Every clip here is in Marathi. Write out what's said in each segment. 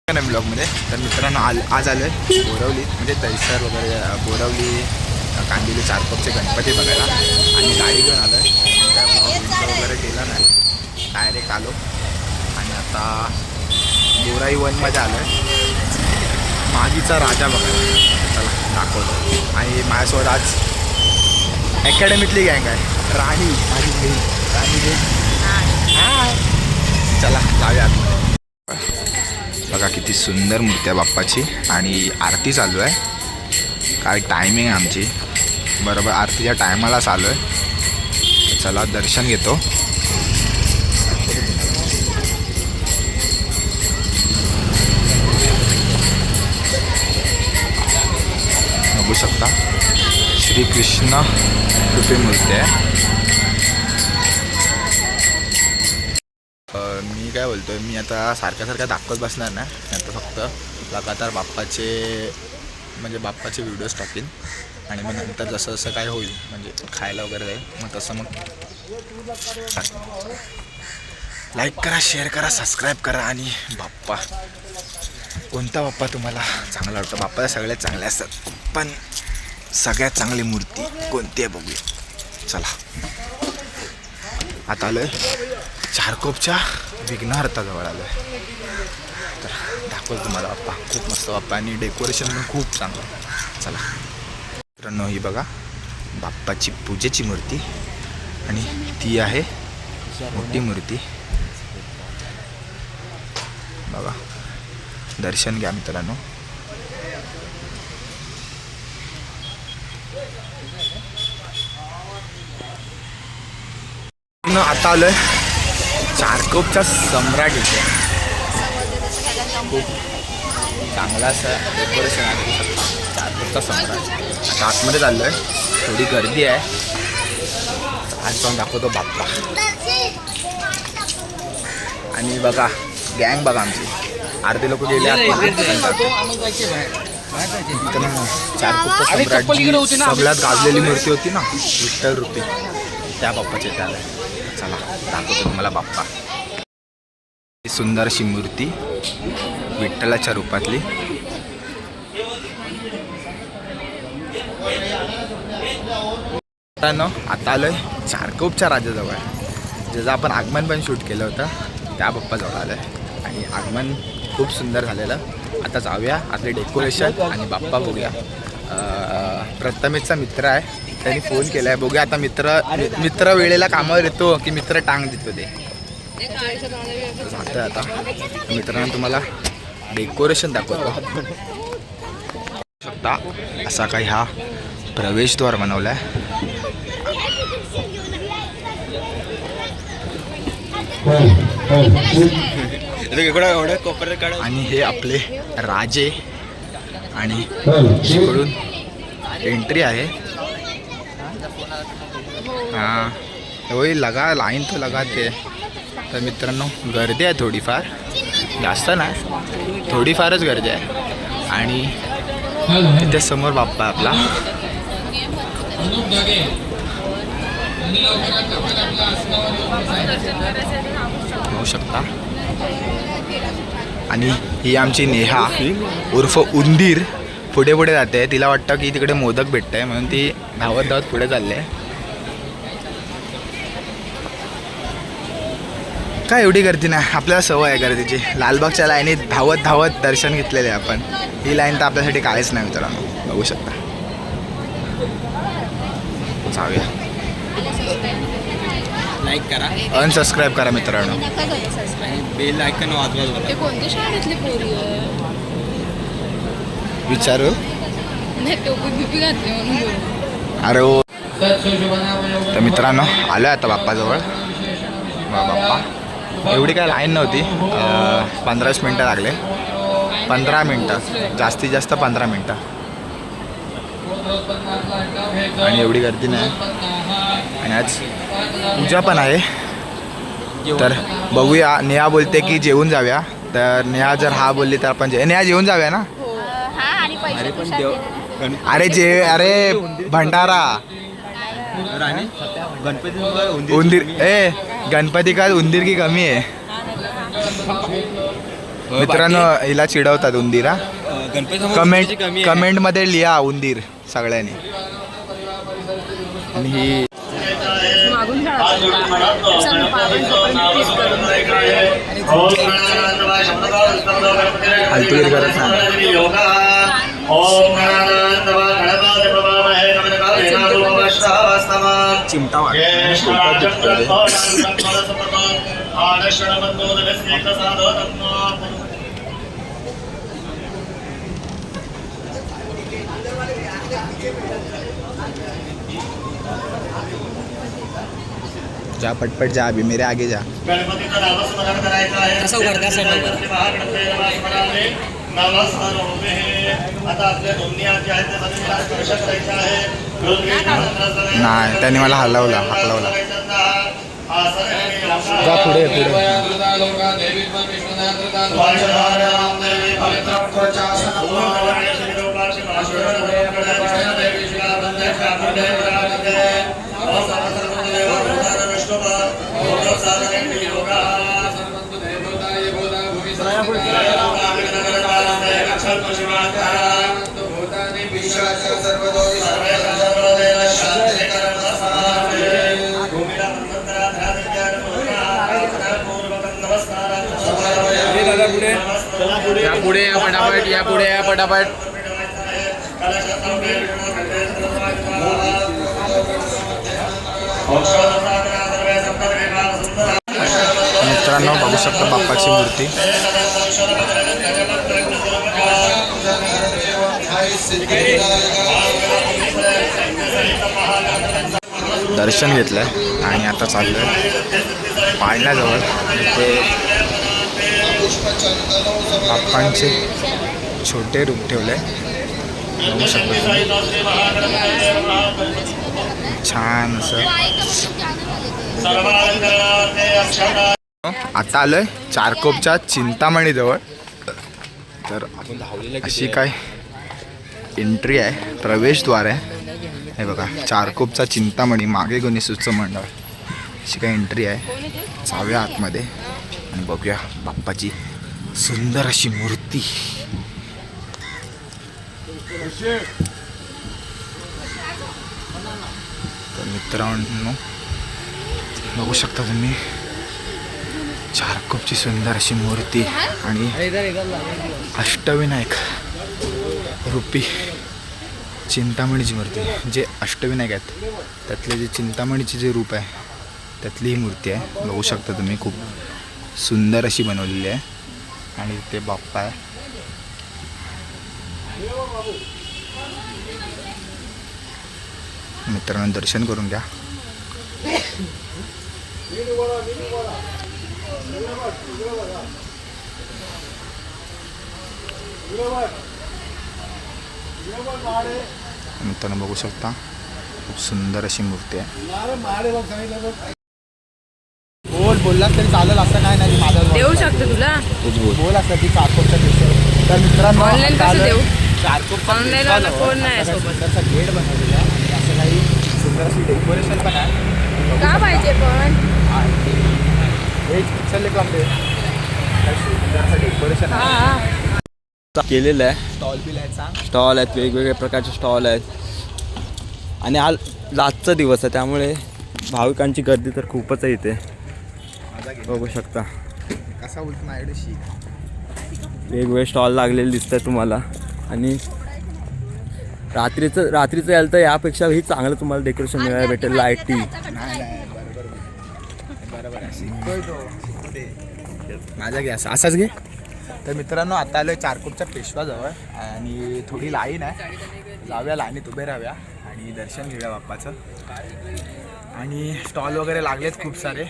ब्लॉगमध्ये तर मित्रांनो आज आलो आहे बोरवली म्हणजे दहिसर वगैरे बोरवली कांदिवली चारकोपचे गणपती बघायला आणि गाडी घेऊन आलो आहे. काय ब्लॉग वगैरे केला नाही, डायरेक्ट आलो आणि आता बोराई वनमध्ये आलो आहे मागीचा राजा बघायला. चला दाखवतो. आणि माझ्यासोबत आज अकॅडमीतली गँग आहे. राणी माझी बहीण राणी हाय. चला जाऊया आतमध्ये. बघा किती सुंदर मूर्ती आहे बाप्पाची आणि आरती चालू आहे. काय टायमिंग आहे आमची, बरोबर आरतीच्या टायमालाच आलो आहे. चला दर्शन घेतो. बघू शकता श्रीकृष्ण रूपी मूर्ती आहे. मी काय बोलतो आहे, मी आता सारखं दाखवत बसणार ना, आता फक्त लगातार बाप्पाचे व्हिडिओज टाकीन आणि मग नंतर जसं जसं काय होईल म्हणजे खायला वगैरे जाईल मग तसं मग लाईक करा, शेअर करा, सबस्क्राईब करा. आणि बाप्पा कोणता बाप्पा तुम्हाला चांगला वाटतो? बाप्पा सगळ्यात चांगले असतात, पण सगळ्यात चांगली मूर्ती कोणती आहे बघूया. चला आता आलो आहे चारकोपच्या विघ्नहर्ताजवळ आलो आहे. तर दाखवतो तुम्हाला बाप्पा. खूप मस्त बाप्पा आणि डेकोरेशन पण खूप चांगलं. चला मित्रांनो, ही बघा बाप्पाची पूजेची मूर्ती आणि ती आहे मोठी मूर्ती. बघा दर्शन घ्या मित्रांनो. आता आलोय चारकोपचा सम्राट इथे. खूप चांगला असं डेकोरेशन आहे. चारकोपचा सम्राट आता आतमध्ये चाललो आहे. थोडी गर्दी आहे. आज पण दाखवतो बाप्पा. आणि बघा गँग बघा आमची, अर्धे लोक गेले चारकोपचा सम्राट सगळ्यात गाजलेली मूर्ती होती ना विठ्ठल रूपी, त्या बाप्पाचे त्याला. चला दाखवतो तुम्हाला बाप्पा. सुंदर अशी मूर्ती विठ्ठलाच्या रूपातली. आता आलोय चारकोपच्या राजाजवळ, ज्याचं आपण आगमन पण शूट केलं होतं त्या बाप्पाजवळ आलोय. आणि आगमन खूप सुंदर झालेलं. आता जाऊया आपले डेकोरेशन आणि बाप्पा बघूया. प्रथमेशचा मित्र आहे, त्यांनी फोन केला आहे. बघूया आता मित्र वेळेला कामावर येतो की मित्र टांग देतो ते जातं. आता मित्रांनो तुम्हाला डेकोरेशन दाखवतो. शकता असा काही हा प्रवेशद्वार बनवला आहे. आणि हे आपले राजे आणि इकडून एंट्री आहे. हाँ वही लगा लाईन तो लगाते. तर मित्रांनो गर्दी आहे थोडीफार, जास्त नाही, थोडीफारच गर्दी आहे. आणि इथे समोर बाप्पा आपला. होऊ शकता. आणि ही आमची नेहा उर्फ उंदीर पुढे जाते. तिला वाटतं की तिकडे मोदक भेटत आहे म्हणून ती धावत पुढे चालली आहे. काय एवढी गर्दी नाही, आपल्याला सवय आहे गर्दीची. लालबागच्या लाईनीत धावत दर्शन घेतलेले आहे आपण. ही लाईन तर आपल्यासाठी काहीच नाही मित्रांनो, बघू शकता. जाऊया. लाईक करा, अनसबस्क्राईब करा मित्रांनो, बेल आयकॉन वाजवा. कोणत्या शाळेतली पोरी विचारू अरे हो. तर मित्रांनो आलो आता बाप्पाजवळ. बाप्पा एवढी काय लाईन नव्हती, 15 मिनटं लागले. 15 मिनटं, जास्तीत जास्त 15 मिनटं. आणि एवढी गर्दी नाही. आणि आज पूजा पण आहे. तर बघूया. नेहा बोलते की जेवून जाऊया, तर नेहा जर हा बोलली तर आपण नेहा जेवून जाऊया ना. अरे भंडारा गणपती उंदीर का उंदीर की कमी आहे. मित्रांनो हिला चिडवतात उंदीरा. कमेंट मध्ये लिहा उंदीर सगळ्यांनी. आणि ही हलतीगिरी करत नाही. चिमटा जा पटपट जा अभी मेरे आगे जा. नाही त्यांनी मला हलवला हकलवला. जा पुढे पुढे. या पुढे या पटापट. या पुढे या पटापट. मित्रांनो बघू शकता बाप्पाची मूर्ती. दर्शन घेतलंय आणि आता चाललोय पाळण्याजवळ. ते बाप्पांचे छोटे रूप ठेवले बघू शकता. छान असं. आता आलोय चारकोपच्या चिंतामणीजवळ. तर अशी काय एंट्री आहे, प्रवेशद्वार आहे. हे बघा चारकोपचा चिंतामणी मागे गणेशोत्सव मंडळ अशी काय एंट्री आहे. जाऊया आतमध्ये आणि बघूया बाप्पाची सुंदर अशी मूर्ती. तर मित्रांनो बघू शकता तुम्ही चारकोपची सुंदर अशी मूर्ती आणि अष्टविनायक रूपी चिंतामणीची मूर्ती. जे अष्टविनायक आहेत त्यातले जे चिंतामणीचे जे रूप आहे त्यातली ही मूर्ती आहे. बघू शकता तुम्ही खूप सुंदर अशी बनवलेली आहे. आणि ते बाप्पा आहे. मित्रांनो दर्शन करून घ्या. मित्रांनो बघू शकता खूप सुंदर अशी मूर्ती आहे. बोललास तरी चालेल असं काय नाही. माझा देऊ शकतो तुला बोल असं की चारकोपच्या दिवशी. तर मित्रांनो ऑनलाईन कसं देऊ. चारकोपचा ऑनलाईन कोण नाही सोबत. सुंदरसा गेट बनवलेला आहे आणि असं काही सुंदर अशी डेकोरेशन पण आहे. का पाहिजे पण चल कमते सुंदर असं डेकोरेशन केलेलं आहे. स्टॉल बिल आहे सांग. स्टॉल आहेत, वेगवेगळ्या प्रकारचे स्टॉल आहेत. आणि हा लास्टचा दिवस आहे त्यामुळे भाविकांची गर्दी तर खूपच आहे इथे. बघू शकता कसा बोलतो माझ्याकडे वेगवेगळे स्टॉल लागलेले दिसत आहेत तुम्हाला. आणि रात्रीचं यायला तर यापेक्षाही चांगलं तुम्हाला डेकोरेशन मिळायला भेटेल. लाईटी माझा घे असाच घे. तर मित्रांनो आता आलोय चारकोपच्या पेशवाजवळ आणि थोडी लाईन आहे. जाऊया लाईनीत उभे राहूया आणि दर्शन घेऊया बाप्पाचं. आणि स्टॉल वगैरे लागलेत खूप सारे.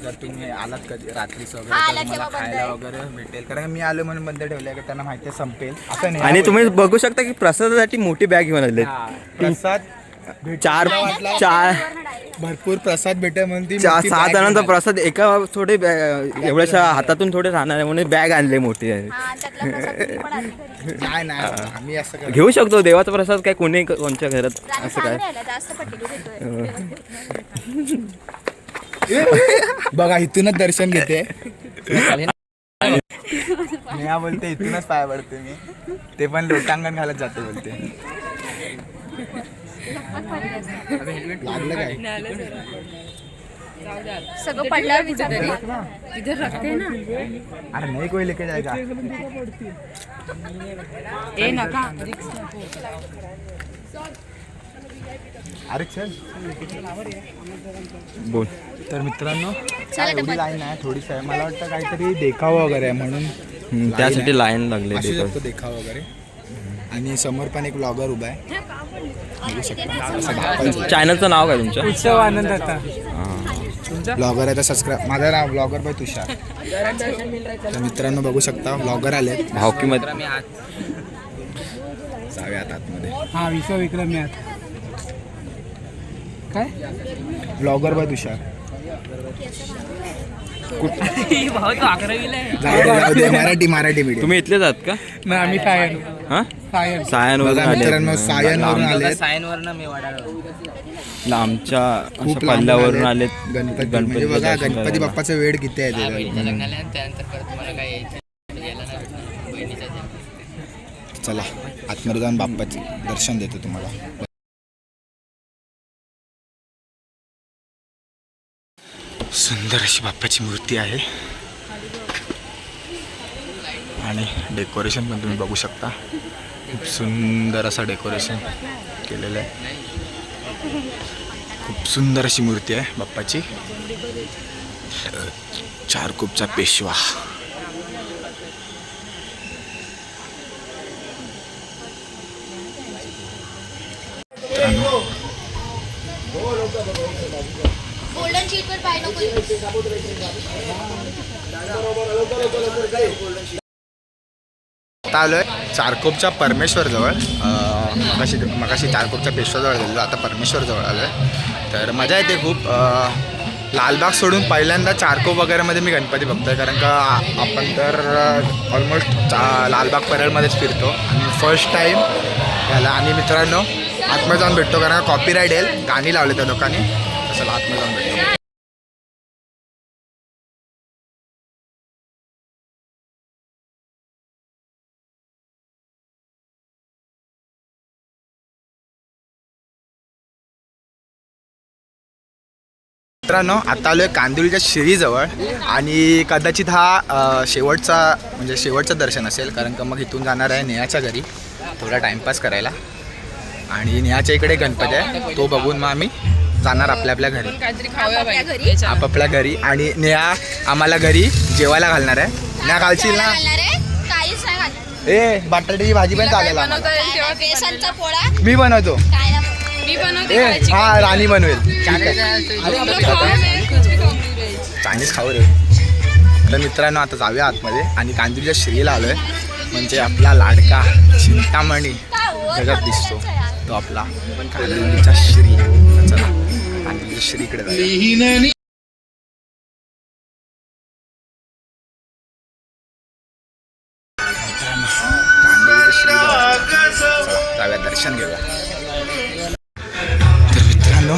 जर तुम्ही आलात कधी रात्रीचं वगैरे तर तुम्हाला खायला वगैरे भेटेल. कारण मी आलो म्हणून बंद ठेवलं आहे की त्यांना माहिती आहे संपेल असं नाही. आणि तुम्ही बघू शकता की प्रसादासाठी मोठी बॅग घेऊन आले. प्रसाद चार भरपूर प्रसाद भेटेल म्हणून ती 6 जणांचा प्रसाद एका थोडे एवढ्याशा हातातून थोडे राहणार आहे म्हणून बॅग आणले मोठी. नाही आम्ही असं घेऊ शकतो देवाचा प्रसाद. काय कोणच्या घरात असं काय. बघा इथूनच दर्शन घेते. नेहा बोलते इथूनच पाय पडते मी, ते पण लोटांगण घालत जाते बोलते. लागलं काय? सगळं पडल्यावर कुठेतरी इधर रखते ना. अरे नाही कोई लेके जाएगा. ए नका. अरे चल. बोल. तर मित्रांनो एवढी लाईन आहे, थोडीच आहे. मला वाटतं काहीतरी देखावा वगैरे आहे म्हणून त्यासाठी लाईन लागले. असू शकतो देखावा वगैरे. आणि समोर पण एक ब्लॉगर उभा आहे. चॅनलचं नाव काय तुमच्या? उत्सव आनंद आता. ब्लॉगर आहे तर सबस्क्राईब. माझं नाव ब्लॉगर बाय तुषार. तर मित्रांनो बघू शकता ब्लॉगर आले. भावकीमध्ये जाऊयात आतमध्ये. हा विश्वविक्रम यात काय ब्लॉगर बाय तुषार. जाऊ दे, मराठी मीडियम. तुम्ही इथलेच आहात का? ना आम्ही सायन हा सायन सायनवरून बघा मित्रांनो सायनवरून आले. आमच्या खूप पल्ल्यावरून आलेत. गणपती म्हणजे बघा गणपती बाप्पाचा वेळ किती आहे ते. चला आतमध्ये जाऊन बाप्पाचे दर्शन देतो तुम्हाला. सुंदर अशी बाप्पाची मूर्ती आहे आणि डेकोरेशन पण तुम्ही बघू शकता. खूप सुंदर असं डेकोरेशन केलेलं आहे. खूप सुंदर अशी मूर्ती आहे बाप्पाची. चारकोपचा पेशवा. गोल्डन शीट पर पाय नको. आता आलोय चारकोपच्या परमेश्वर जवळ. मगाशी चारकोपच्या पेशवाजवळ गेलो, आता परमेश्वर जवळ आलोय. तर मजा येते खूप. लालबाग सोडून पहिल्यांदा चारकोप वगैरेमध्ये मी गणपती बघतोय, कारण का आपण तर ऑलमोस्ट लालबाग परळमध्येच फिरतो आणि फर्स्ट टाईम याला. आणि मित्रांनो आतमध्ये जाऊन भेटतो, कारण का कॉपीराईट येईल. गाणी लावले त्या लोकांनी. तसं आतमध्ये जाऊन भेटतो. मित्रांनो आता आलो आहे कांदिवलीच्या शिरीजवळ आणि कदाचित हा शेवटचं दर्शन असेल, कारण का मग इथून जाणार आहे नेहाच्या घरी थोडा टाईमपास करायला. आणि नेहाच्या इकडे गणपती आहे, तो बघून मग आम्ही जाणार आपल्या घरी, काहीतरी खाऊया आपापल्या घरी. आणि नेहा आम्हाला घरी जेवायला घालणार आहे. नेहा घालशील ना? काहीच नाही घालणार. ए बटाट्याची भाजी पण चालेल. बेसनचा पोळा मी बनवतो. काय ना मी बनवते. ए हा राणी बनवेल. चायनीज खाऊ रे. तर मित्रांनो आता जाऊया आतमध्ये. आणि कांदिवलीच्या श्रीला आलोय, म्हणजे आपला लाडका चिंतामणी जगात दिसतो तो आपला कांदिवलीचा श्री. चला कांदिवलीच्या श्रीकडे जाऊया. कांदिवलीच्या श्री जाऊया, दर्शन घेऊया. तर मित्रांनो